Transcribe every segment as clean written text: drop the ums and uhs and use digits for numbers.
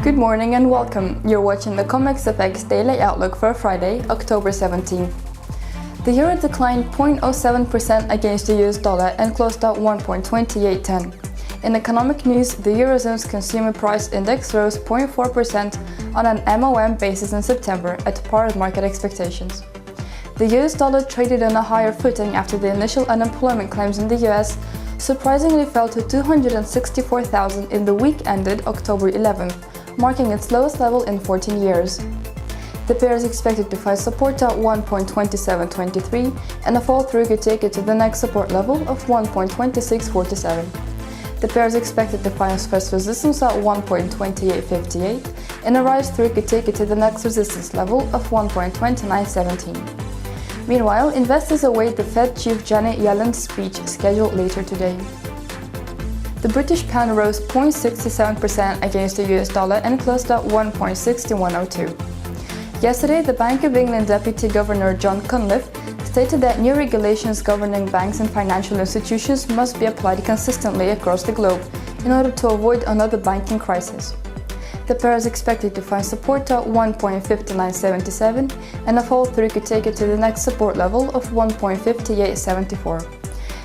Good morning and welcome. You're watching the CommexFX Daily Outlook for Friday, October 17th. The euro declined 0.07% against the US dollar and closed at 1.2810. In economic news, the Eurozone's consumer price index rose 0.4% on an MOM basis in September, at par with market expectations. The US dollar traded on a higher footing after the initial unemployment claims in the US surprisingly fell to 264,000 in the week ended October 11th, marking its lowest level in 14 years. The pair is expected to find support at 1.2723, and a fall-through could take it to the next support level of 1.2647. The pair is expected to find first resistance at 1.2858, and a rise-through could take it to the next resistance level of 1.2917. Meanwhile, investors await the Fed Chief Janet Yellen's speech scheduled later today. The British pound rose 0.67% against the US dollar and closed at 1.6102. Yesterday, the Bank of England Deputy Governor John Cunliffe stated that new regulations governing banks and financial institutions must be applied consistently across the globe in order to avoid another banking crisis. The pair is expected to find support at 1.5977, and a fall-through could take it to the next support level of 1.5874.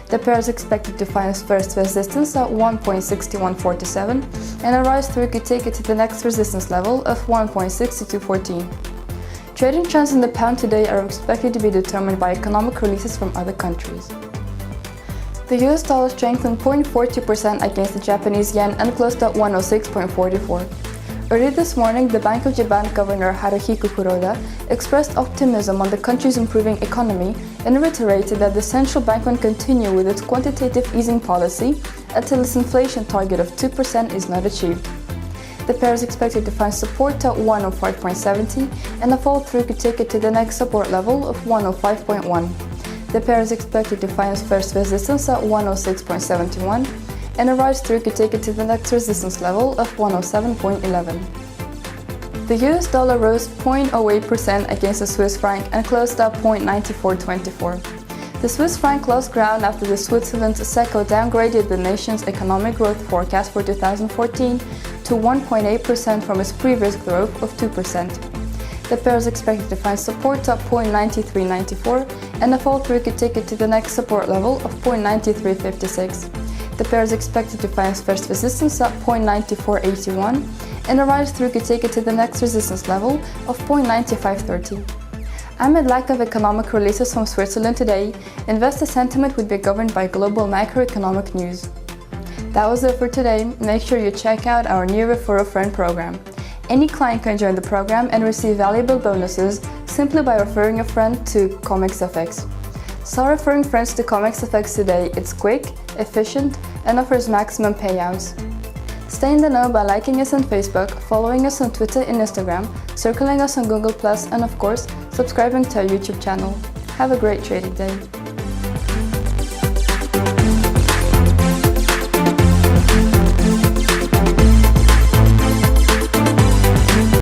The pair is expected to find first resistance at 1.6147, and a rise-through could take it to the next resistance level of 1.6214. Trading trends in the pound today are expected to be determined by economic releases from other countries. The US dollar strengthened 0.42% against the Japanese yen and closed at 106.44. Early this morning, the Bank of Japan Governor Haruhiko Kuroda expressed optimism on the country's improving economy and reiterated that the central bank will continue with its quantitative easing policy until its inflation target of 2% is not achieved. The pair is expected to find support at 105.70, and a fall-through could take it to the next support level of 105.1. The pair is expected to find first resistance at 106.71, and a rise-through could take it to the next resistance level of 107.11. The US dollar rose 0.08% against the Swiss franc and closed at 0.9424. The Swiss franc lost ground after the Switzerland's SECO downgraded the nation's economic growth forecast for 2014 to 1.8% from its previous growth of 2%. The pair is expected to find support at 0.9394, and a fall-through could take it to the next support level of 0.9356. The pair is expected to find first resistance at 0.9481, and a rise-through could take it to the next resistance level of 0.9530. Amid lack of economic releases from Switzerland today, investor sentiment would be governed by global macroeconomic news. That was it for today. Make sure you check out our new Refer a Friend program. Any client can join the program and receive valuable bonuses simply by referring a friend to CommexFX. Start referring friends to CommexFX today. It's quick, efficient, and offers maximum payouts. Stay in the know by liking us on Facebook, following us on Twitter and Instagram, circling us on Google+, and of course, subscribing to our YouTube channel. Have a great trading day.